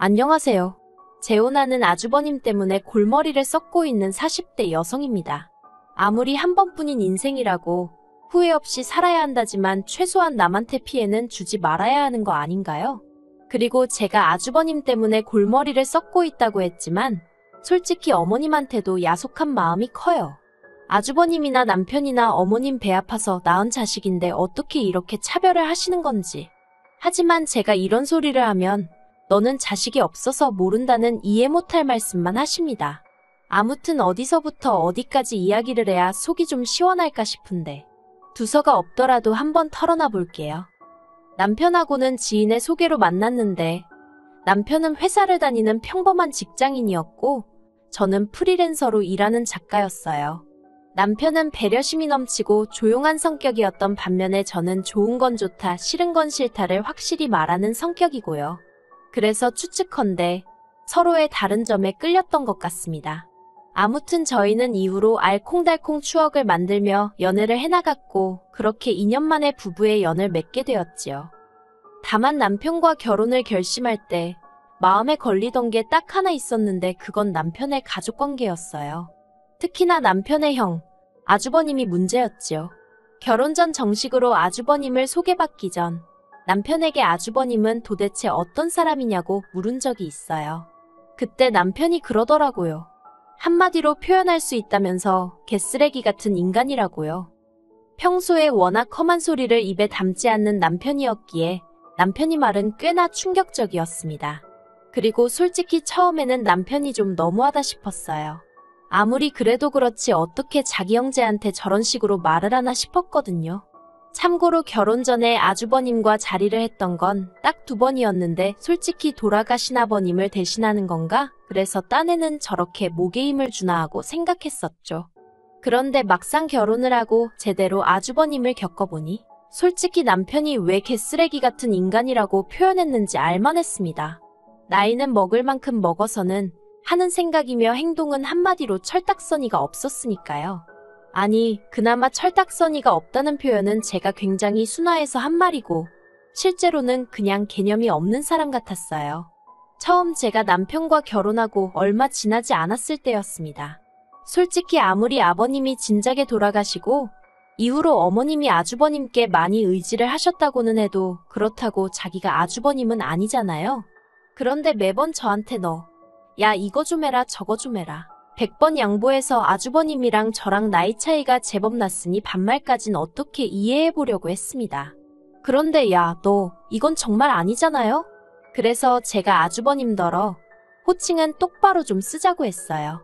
안녕하세요. 재혼하는 아주버님 때문에 골머리를 썩고 있는 40대 여성입니다. 아무리 한 번뿐인 인생이라고 후회 없이 살아야 한다지만 최소한 남한테 피해는 주지 말아야 하는 거 아닌가요? 그리고 제가 아주버님 때문에 골머리를 썩고 있다고 했지만 솔직히 어머님한테도 야속한 마음이 커요. 아주버님이나 남편이나 어머님 배 아파서 낳은 자식인데 어떻게 이렇게 차별을 하시는 건지. 하지만 제가 이런 소리를 하면 너는 자식이 없어서 모른다는 이해 못할 말씀만 하십니다. 아무튼 어디서부터 어디까지 이야기를 해야 속이 좀 시원할까 싶은데 두서가 없더라도 한번 털어놔 볼게요. 남편하고는 지인의 소개로 만났는데 남편은 회사를 다니는 평범한 직장인이었고 저는 프리랜서로 일하는 작가였어요. 남편은 배려심이 넘치고 조용한 성격이었던 반면에 저는 좋은 건 좋다, 싫은 건 싫다를 확실히 말하는 성격이고요. 그래서 추측컨대 서로의 다른 점에 끌렸던 것 같습니다. 아무튼 저희는 이후로 알콩달콩 추억을 만들며 연애를 해나갔고 그렇게 2년 만에 부부의 연을 맺게 되었지요. 다만 남편과 결혼을 결심할 때 마음에 걸리던 게 딱 하나 있었는데 그건 남편의 가족관계였어요. 특히나 남편의 형, 아주버님이 문제였지요. 결혼 전 정식으로 아주버님을 소개받기 전 남편에게 아주버님은 도대체 어떤 사람이냐고 물은 적이 있어요. 그때 남편이 그러더라고요. 한마디로 표현할 수 있다면서 개쓰레기 같은 인간이라고요. 평소에 워낙 험한 소리를 입에 담지 않는 남편이었기에 남편이 말은 꽤나 충격적이었습니다. 그리고 솔직히 처음에는 남편이 좀 너무하다 싶었어요. 아무리 그래도 그렇지 어떻게 자기 형제한테 저런 식으로 말을 하나 싶었거든요. 참고로 결혼 전에 아주버님과 자리를 했던 건 딱 2번이었는데 솔직히 돌아가신 아버님을 대신하는 건가? 그래서 딴에는 저렇게 목에 힘을 주나 하고 생각했었죠. 그런데 막상 결혼을 하고 제대로 아주버님을 겪어보니 솔직히 남편이 왜 개쓰레기 같은 인간이라고 표현했는지 알만했습니다. 나이는 먹을 만큼 먹어서는 하는 생각이며 행동은 한마디로 철딱서니가 없었으니까요. 아니, 그나마 철딱서니가 없다는 표현은 제가 굉장히 순화해서 한 말이고 실제로는 그냥 개념이 없는 사람 같았어요. 처음 제가 남편과 결혼하고 얼마 지나지 않았을 때였습니다. 솔직히 아무리 아버님이 진작에 돌아가시고 이후로 어머님이 아주버님께 많이 의지를 하셨다고는 해도 그렇다고 자기가 아주버님은 아니잖아요. 그런데 매번 저한테 야, 이거 좀 해라, 저거 좀 해라. 100번 양보해서 아주버님이랑 저랑 나이 차이가 제법 났으니 반말까진 어떻게 이해해보려고 했습니다. 그런데 야, 너 이건 정말 아니잖아요? 그래서 제가 아주버님더러 호칭은 똑바로 좀 쓰자고 했어요.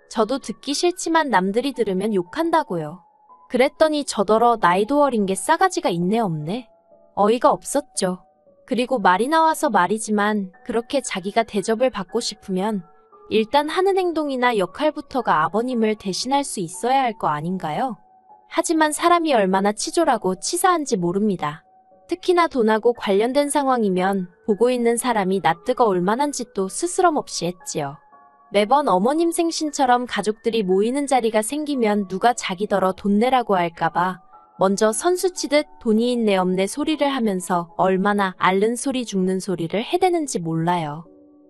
저도 듣기 싫지만 남들이 들으면 욕한다고요. 그랬더니 저더러 나이도 어린 게 싸가지가 있네 없네. 어이가 없었죠. 그리고 말이 나와서 말이지만 그렇게 자기가 대접을 받고 싶으면 일단 하는 행동이나 역할부터가 아버님을 대신할 수 있어야 할 거 아닌가요? 하지만 사람이 얼마나 치졸하고 치사한지 모릅니다. 특히나 돈하고 관련된 상황이면 보고 있는 사람이 낯뜨거 올만한 짓도 스스럼 없이 했지요. 매번 어머님 생신처럼 가족들이 모이는 자리가 생기면 누가 자기더러 돈 내라고 할까봐 먼저 선수 치듯 돈이 있네 없네 소리를 하면서 얼마나 앓는 소리 죽는 소리를 해대는지 몰라요.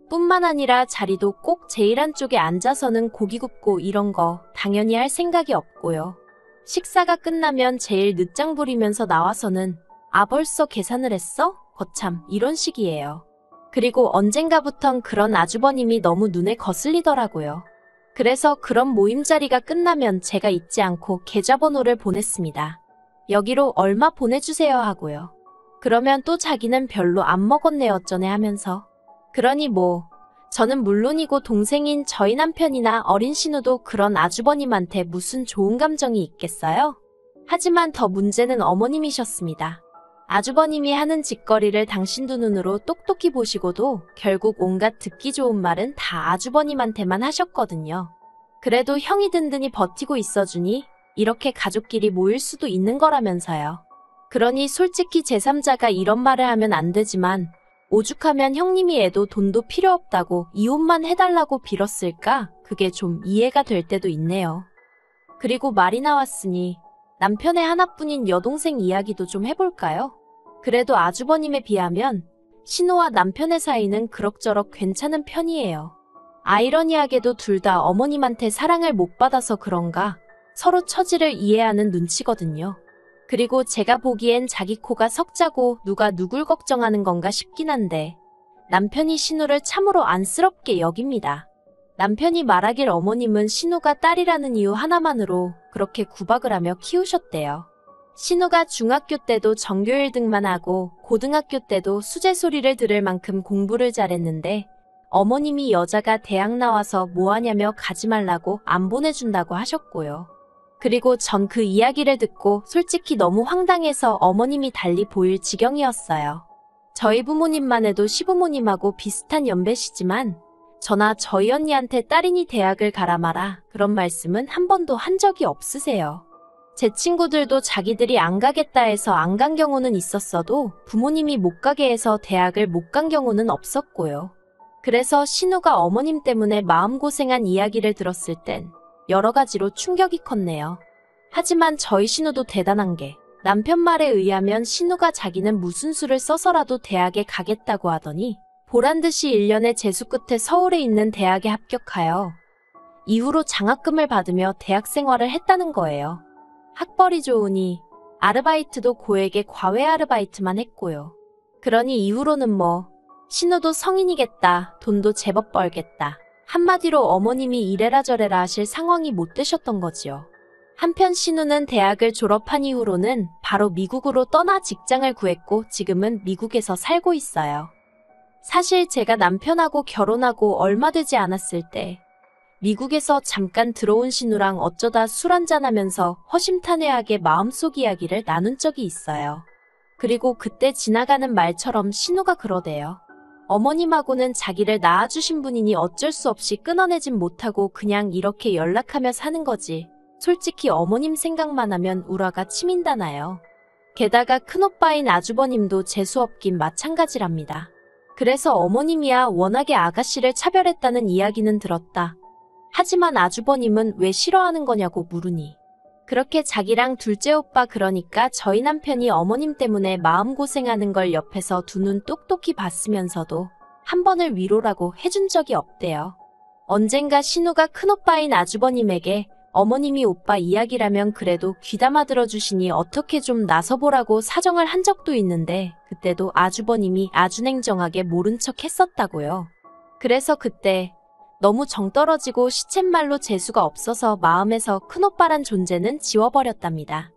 뿐만 아니라 자리도 꼭 제일 한쪽에 앉아서는 고기 굽고 이런 거 당연히 할 생각이 없고요. 식사가 끝나면 제일 늦장 부리면서 나와서는 벌써 계산을 했어? 거참 이런 식이에요. 그리고 언젠가부턴 그런 아주버님이 너무 눈에 거슬리더라고요. 그래서 그런 모임 자리가 끝나면 제가 잊지 않고 계좌번호를 보냈습니다. 여기로 얼마 보내주세요 하고요. 그러면 또 자기는 별로 안 먹었네 어쩌네 하면서 그러니 저는 물론이고 동생인 저희 남편이나 어린 신우도 그런 아주버님한테 무슨 좋은 감정이 있겠어요? 하지만 더 문제는 어머님이셨습니다. 아주버님이 하는 짓거리를 당신 두 눈으로 똑똑히 보시고도 결국 온갖 듣기 좋은 말은 다 아주버님한테만 하셨거든요. 그래도 형이 든든히 버티고 있어주니 이렇게 가족끼리 모일 수도 있는 거라면서요. 그러니 솔직히 제3자가 이런 말을 하면 안 되지만 오죽하면 형님이 애도 돈도 필요 없다고 이혼만 해달라고 빌었을까? 그게 좀 이해가 될 때도 있네요. 그리고 말이 나왔으니 남편의 하나뿐인 여동생 이야기도 좀 해볼까요? 그래도 아주버님에 비하면 신우와 남편의 사이는 그럭저럭 괜찮은 편이에요. 아이러니하게도 둘 다 어머님한테 사랑을 못 받아서 그런가 서로 처지를 이해하는 눈치거든요. 그리고 제가 보기엔 자기 코가 석자고 누가 누굴 걱정하는 건가 싶긴 한데 남편이 신우를 참으로 안쓰럽게 여깁니다. 남편이 말하길 어머님은 신우가 딸이라는 이유 하나만으로 그렇게 구박을 하며 키우셨대요. 신우가 중학교 때도 전교 1등만 하고 고등학교 때도 수제 소리를 들을 만큼 공부를 잘했는데 어머님이 여자가 대학 나와서 뭐하냐며 가지 말라고 안 보내준다고 하셨고요. 그리고 전 그 이야기를 듣고 솔직히 너무 황당해서 어머님이 달리 보일 지경이었어요. 저희 부모님만 해도 시부모님하고 비슷한 연배시지만 저나 저희 언니한테 딸이니 대학을 가라 마라 그런 말씀은 한 번도 한 적이 없으세요. 제 친구들도 자기들이 안 가겠다 해서 안 간 경우는 있었어도 부모님이 못 가게 해서 대학을 못 간 경우는 없었고요. 그래서 신우가 어머님 때문에 마음고생한 이야기를 들었을 땐 여러 가지로 충격이 컸네요. 하지만 저희 신우도 대단한 게 남편 말에 의하면 신우가 자기는 무슨 수를 써서라도 대학에 가겠다고 하더니 보란듯이 1년의 재수 끝에 서울에 있는 대학에 합격하여 이후로 장학금을 받으며 대학 생활을 했다는 거예요. 학벌이 좋으니 아르바이트도 고액의 과외 아르바이트만 했고요. 그러니 이후로는 신우도 성인이겠다, 돈도 제법 벌겠다. 한마디로 어머님이 이래라 저래라 하실 상황이 못 되셨던 거지요. 한편 신우는 대학을 졸업한 이후로는 바로 미국으로 떠나 직장을 구했고 지금은 미국에서 살고 있어요. 사실 제가 남편하고 결혼하고 얼마 되지 않았을 때 미국에서 잠깐 들어온 신우랑 어쩌다 술 한잔하면서 허심탄회하게 마음속 이야기를 나눈 적이 있어요. 그리고 그때 지나가는 말처럼 신우가 그러대요. 어머님하고는 자기를 낳아주신 분이니 어쩔 수 없이 끊어내진 못하고 그냥 이렇게 연락하며 사는 거지. 솔직히 어머님 생각만 하면 우라가 치민다나요. 게다가 큰오빠인 아주버님도 재수없긴 마찬가지랍니다. 그래서 어머님이야 워낙에 아가씨를 차별했다는 이야기는 들었다. 하지만 아주버님은 왜 싫어하는 거냐고 물으니 그렇게 자기랑 둘째 오빠 그러니까 저희 남편이 어머님 때문에 마음고생하는 걸 옆에서 두 눈 똑똑히 봤으면서도 한 번을 위로라고 해준 적이 없대요. 언젠가 신우가 큰오빠인 아주버님에게 어머님이 오빠 이야기라면 그래도 귀담아 들어주시니 어떻게 좀 나서보라고 사정을 한 적도 있는데 그때도 아주버님이 아주 냉정하게 모른 척 했었다고요. 그래서 그때 너무 정떨어지고 시쳇말로 재수가 없어서 마음에서 큰오빠란 존재는 지워버렸답니다.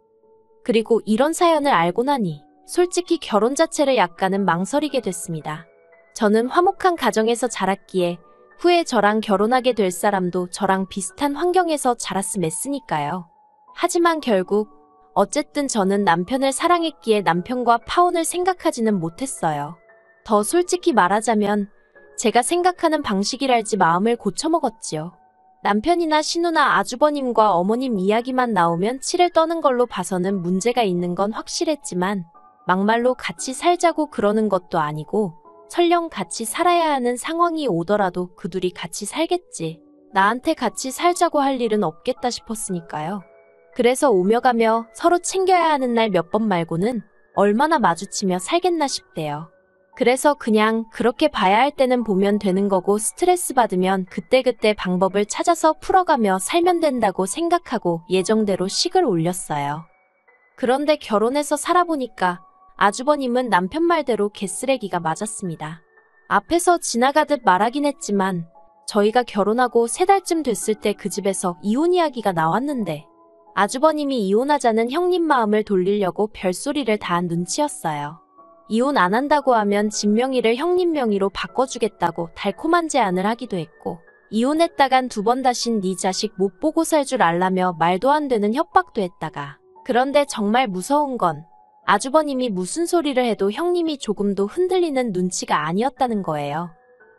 그리고 이런 사연을 알고 나니 솔직히 결혼 자체를 약간은 망설이게 됐습니다. 저는 화목한 가정에서 자랐기에 후에 저랑 결혼하게 될 사람도 저랑 비슷한 환경에서 자랐음 했으니까요. 하지만 결국 어쨌든 저는 남편을 사랑했기에 남편과 파혼을 생각하지는 못했어요. 더 솔직히 말하자면 제가 생각하는 방식이랄지 마음을 고쳐먹었지요. 남편이나 신우나 아주버님과 어머님 이야기만 나오면 치를 떠는 걸로 봐서는 문제가 있는 건 확실했지만 막말로 같이 살자고 그러는 것도 아니고 설령 같이 살아야 하는 상황이 오더라도 그 둘이 같이 살겠지. 나한테 같이 살자고 할 일은 없겠다 싶었으니까요. 그래서 오며 가며 서로 챙겨야 하는 날 몇 번 말고는 얼마나 마주치며 살겠나 싶대요. 그래서 그냥 그렇게 봐야 할 때는 보면 되는 거고 스트레스 받으면 그때그때 방법을 찾아서 풀어가며 살면 된다고 생각하고 예정대로 식을 올렸어요. 그런데 결혼해서 살아보니까 아주버님은 남편 말대로 개쓰레기가 맞았습니다. 앞에서 지나가듯 말하긴 했지만 저희가 결혼하고 3달쯤 됐을 때 그 집에서 이혼 이야기가 나왔는데 아주버님이 이혼하자는 형님 마음을 돌리려고 별소리를 다 한 눈치였어요. 이혼 안 한다고 하면 집 명의를 형님 명의로 바꿔주겠다고 달콤한 제안을 하기도 했고 이혼했다간 2번 다신 네 자식 못 보고 살 줄 알라며 말도 안 되는 협박도 했다가 그런데 정말 무서운 건 아주버님이 무슨 소리를 해도 형님이 조금도 흔들리는 눈치가 아니었다는 거예요.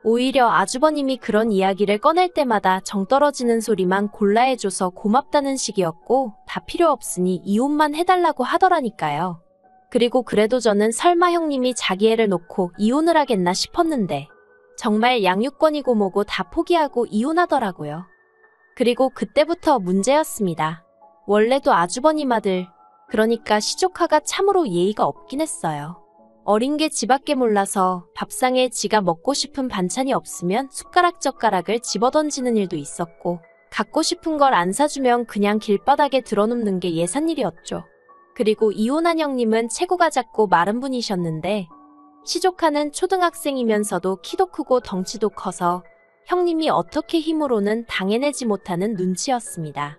오히려 아주버님이 그런 이야기를 꺼낼 때마다 정 떨어지는 소리만 골라 해줘서 고맙다는 식이었고 다 필요 없으니 이혼만 해달라고 하더라니까요. 그리고 그래도 저는 설마 형님이 자기 애를 놓고 이혼을 하겠나 싶었는데 정말 양육권이고 뭐고 다 포기하고 이혼하더라고요. 그리고 그때부터 문제였습니다. 원래도 아주버님 아들, 그러니까 시조카가 참으로 예의가 없긴 했어요. 어린 게 지밖에 몰라서 밥상에 지가 먹고 싶은 반찬이 없으면 숟가락젓가락을 집어던지는 일도 있었고, 갖고 싶은 걸 안 사주면 그냥 길바닥에 드러눕는 게 예산일이었죠. 그리고 이혼한 형님은 체구가 작고 마른 분이셨는데, 시조카는 초등학생이면서도 키도 크고 덩치도 커서 형님이 어떻게 힘으로는 당해내지 못하는 눈치였습니다.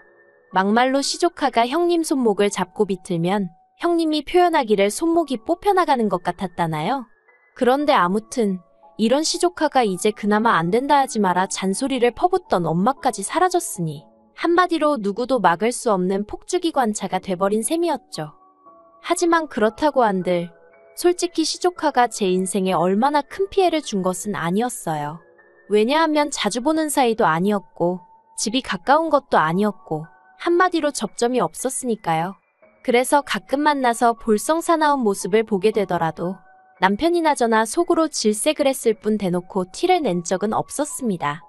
막말로 시조카가 형님 손목을 잡고 비틀면 형님이 표현하기를 손목이 뽑혀나가는 것 같았다나요? 그런데 아무튼 이런 시조카가 이제 그나마 안 된다 하지 마라 잔소리를 퍼붓던 엄마까지 사라졌으니 한마디로 누구도 막을 수 없는 폭주기관차가 돼버린 셈이었죠. 하지만 그렇다고 한들 솔직히 시조카가 제 인생에 얼마나 큰 피해를 준 것은 아니었어요. 왜냐하면 자주 보는 사이도 아니었고 집이 가까운 것도 아니었고 한마디로 접점이 없었으니까요. 그래서 가끔 만나서 볼썽사나운 모습을 보게 되더라도 남편이나 저나 속으로 질색을 했을 뿐 대놓고 티를 낸 적은 없었습니다.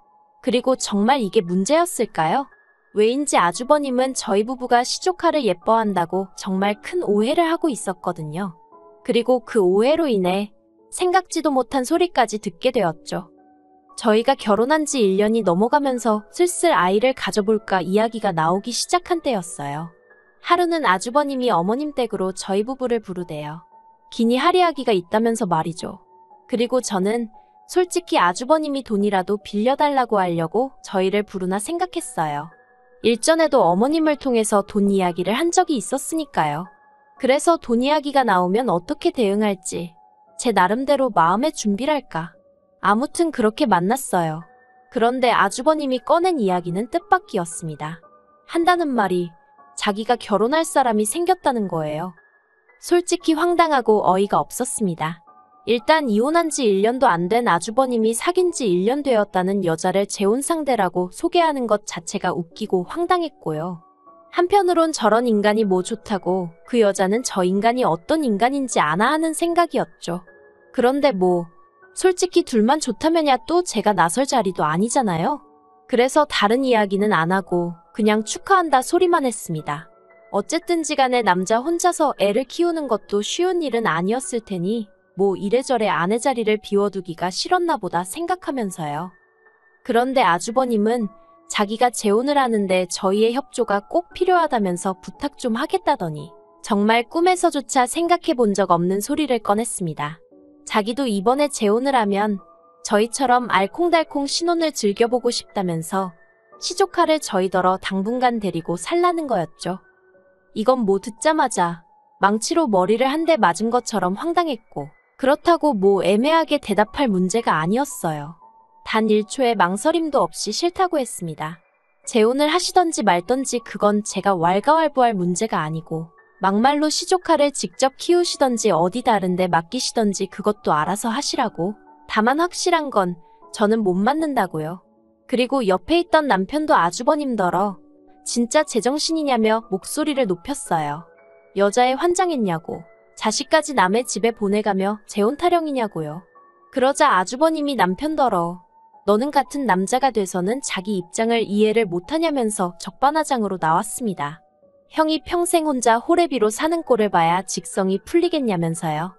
그리고 정말 이게 문제였을까요? 왜인지 아주버님은 저희 부부가 시조카를 예뻐한다고 정말 큰 오해를 하고 있었거든요. 그리고 그 오해로 인해 생각지도 못한 소리까지 듣게 되었죠. 저희가 결혼한 지 1년이 넘어가면서 슬슬 아이를 가져볼까 이야기가 나오기 시작한 때였어요. 하루는 아주버님이 어머님 댁으로 저희 부부를 부르대요. 기니 할이야기가 있다면서 말이죠. 그리고 저는 솔직히 아주버님이 돈이라도 빌려달라고 하려고 저희를 부르나 생각했어요. 일전에도 어머님을 통해서 돈 이야기를 한 적이 있었으니까요. 그래서 돈 이야기가 나오면 어떻게 대응할지 제 나름대로 마음의 준비랄까. 아무튼 그렇게 만났어요. 그런데 아주버님이 꺼낸 이야기는 뜻밖이었습니다. 한다는 말이 자기가 결혼할 사람이 생겼다는 거예요. 솔직히 황당하고 어이가 없었습니다. 일단 이혼한 지 1년도 안 된 아주버님이 사귄 지 1년 되었다는 여자를 재혼 상대라고 소개하는 것 자체가 웃기고 황당했고요. 한편으론 저런 인간이 뭐 좋다고 그 여자는 저 인간이 어떤 인간인지 아나 하는 생각이었죠. 그런데 뭐 솔직히 둘만 좋다면야 또 제가 나설 자리도 아니잖아요. 그래서 다른 이야기는 안 하고 그냥 축하한다 소리만 했습니다. 어쨌든지 간에 남자 혼자서 애를 키우는 것도 쉬운 일은 아니었을 테니 뭐 이래저래 아내 자리를 비워두기가 싫었나 보다 생각하면서요. 그런데 아주버님은 자기가 재혼을 하는데 저희의 협조가 꼭 필요하다면서 부탁 좀 하겠다더니 정말 꿈에서조차 생각해 본 적 없는 소리를 꺼냈습니다. 자기도 이번에 재혼을 하면 저희처럼 알콩달콩 신혼을 즐겨보고 싶다면서 시조카를 저희더러 당분간 데리고 살라는 거였죠. 이건 뭐 듣자마자 망치로 머리를 한 대 맞은 것처럼 황당했고 그렇다고 뭐 애매하게 대답할 문제가 아니었어요. 단 1초의 망설임도 없이 싫다고 했습니다. 재혼을 하시던지 말던지 그건 제가 왈가왈부할 문제가 아니고 막말로 시조카를 직접 키우시던지 어디 다른데 맡기시던지 그것도 알아서 하시라고. 다만 확실한 건 저는 못 맡는다고요. 그리고 옆에 있던 남편도 아주버님더러 진짜 제정신이냐며 목소리를 높였어요. 여자애 환장했냐고. 자식까지 남의 집에 보내가며 재혼 타령이냐고요. 그러자 아주버님이 남편더러 너는 같은 남자가 돼서는 자기 입장을 이해를 못하냐면서 적반하장으로 나왔습니다. 형이 평생 혼자 호래비로 사는 꼴을 봐야 직성이 풀리겠냐면서요.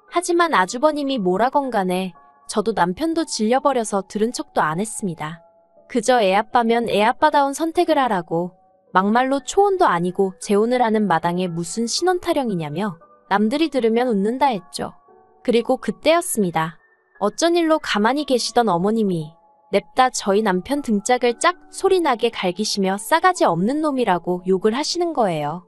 하지만 아주버님이 뭐라건 간에 저도 남편도 질려버려서 들은 척도 안 했습니다. 그저 애아빠면 애아빠다운 선택을 하라고 막말로 초혼도 아니고 재혼을 하는 마당에 무슨 신혼 타령이냐며 남들이 들으면 웃는다 했죠. 그리고 그때였습니다. 어쩐 일로 가만히 계시던 어머님이 냅다 저희 남편 등짝을 짝 소리나게 갈기시며 싸가지 없는 놈이라고 욕을 하시는 거예요.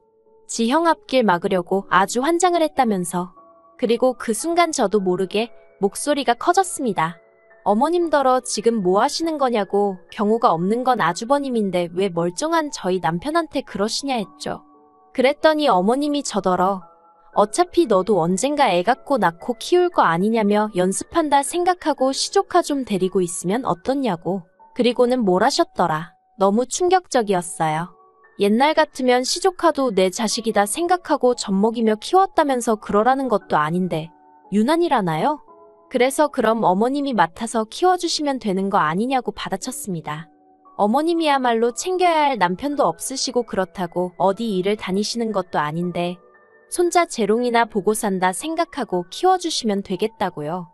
지 형 앞길 막으려고 아주 환장을 했다면서. 그리고 그 순간 저도 모르게 목소리가 커졌습니다. 어머님더러 지금 뭐 하시는 거냐고. 경우가 없는 건 아주버님인데 왜 멀쩡한 저희 남편한테 그러시냐 했죠. 그랬더니 어머님이 저더러 어차피 너도 언젠가 애 갖고 낳고 키울 거 아니냐며 연습한다 생각하고 시조카 좀 데리고 있으면 어떻냐고. 그리고는 뭘 하셨더라. 너무 충격적이었어요. 옛날 같으면 시조카도 내 자식이다 생각하고 젖먹이며 키웠다면서 그러라는 것도 아닌데 유난이라나요? 그래서 그럼 어머님이 맡아서 키워주시면 되는 거 아니냐고 받아쳤습니다. 어머님이야말로 챙겨야 할 남편도 없으시고 그렇다고 어디 일을 다니시는 것도 아닌데 손자 재롱이나 보고 산다 생각하고 키워주시면 되겠다고요.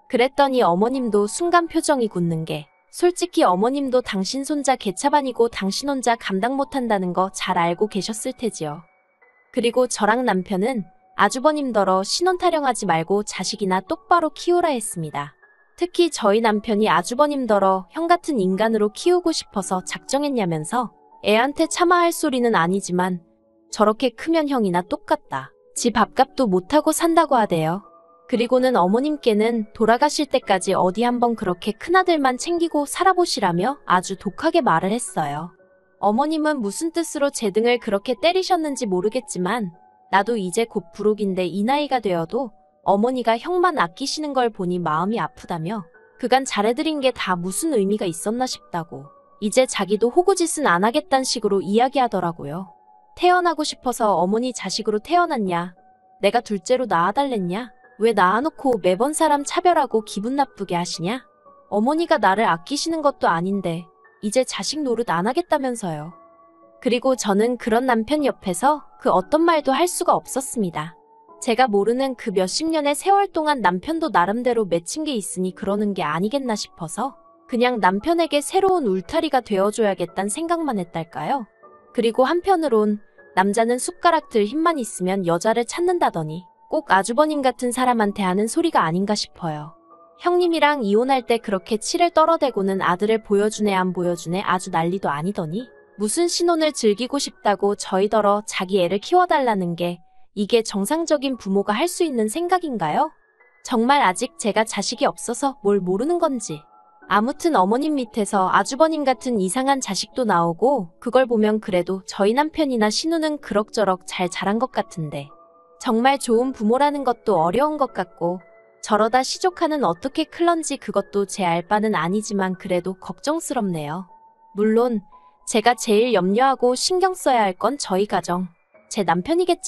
그랬더니 어머님도 순간 표정이 굳는 게 솔직히 어머님도 당신 손자 개차반이고 당신 혼자 감당 못한다는 거 잘 알고 계셨을 테지요. 그리고 저랑 남편은 아주버님더러 신혼 타령하지 말고 자식이나 똑바로 키우라 했습니다. 특히 저희 남편이 아주버님더러 형 같은 인간으로 키우고 싶어서 작정했냐면서 애한테 차마 할 소리는 아니지만 저렇게 크면 형이나 똑같다. 지 밥값도 못하고 산다고 하대요. 그리고는 어머님께는 돌아가실 때까지 어디 한번 그렇게 큰아들만 챙기고 살아보시라며 아주 독하게 말을 했어요. 어머님은 무슨 뜻으로 제 등을 그렇게 때리셨는지 모르겠지만 나도 이제 곧 부록인데 이 나이가 되어도 어머니가 형만 아끼시는 걸 보니 마음이 아프다며 그간 잘해드린 게 다 무슨 의미가 있었나 싶다고 이제 자기도 호구짓은 안 하겠다는 식으로 이야기하더라고요. 태어나고 싶어서 어머니 자식으로 태어났냐? 내가 둘째로 낳아달랬냐? 왜 낳아놓고 매번 사람 차별하고 기분 나쁘게 하시냐? 어머니가 나를 아끼시는 것도 아닌데 이제 자식 노릇 안 하겠다면서요. 그리고 저는 그런 남편 옆에서 그 어떤 말도 할 수가 없었습니다. 제가 모르는 그 몇십 년의 세월 동안 남편도 나름대로 맺힌 게 있으니 그러는 게 아니겠나 싶어서 그냥 남편에게 새로운 울타리가 되어줘야겠다는 생각만 했달까요? 그리고 한편으론 남자는 숟가락 들 힘만 있으면 여자를 찾는다더니 꼭 아주버님 같은 사람한테 하는 소리가 아닌가 싶어요. 형님이랑 이혼할 때 그렇게 치를 떨어대고는 아들을 보여주네 안 보여주네 아주 난리도 아니더니 무슨 신혼을 즐기고 싶다고 저희더러 자기 애를 키워달라는 게 이게 정상적인 부모가 할 수 있는 생각인가요? 정말 아직 제가 자식이 없어서 뭘 모르는 건지. 아무튼 어머님 밑에서 아주버님 같은 이상한 자식도 나오고 그걸 보면 그래도 저희 남편이나 신우는 그럭저럭 잘 자란 것 같은데 정말 좋은 부모라는 것도 어려운 것 같고 저러다 시조카는 어떻게 클런지 그것도 제 알 바는 아니지만 그래도 걱정스럽네요. 물론 제가 제일 염려하고 신경 써야 할 건 저희 가정, 제 남편이겠지만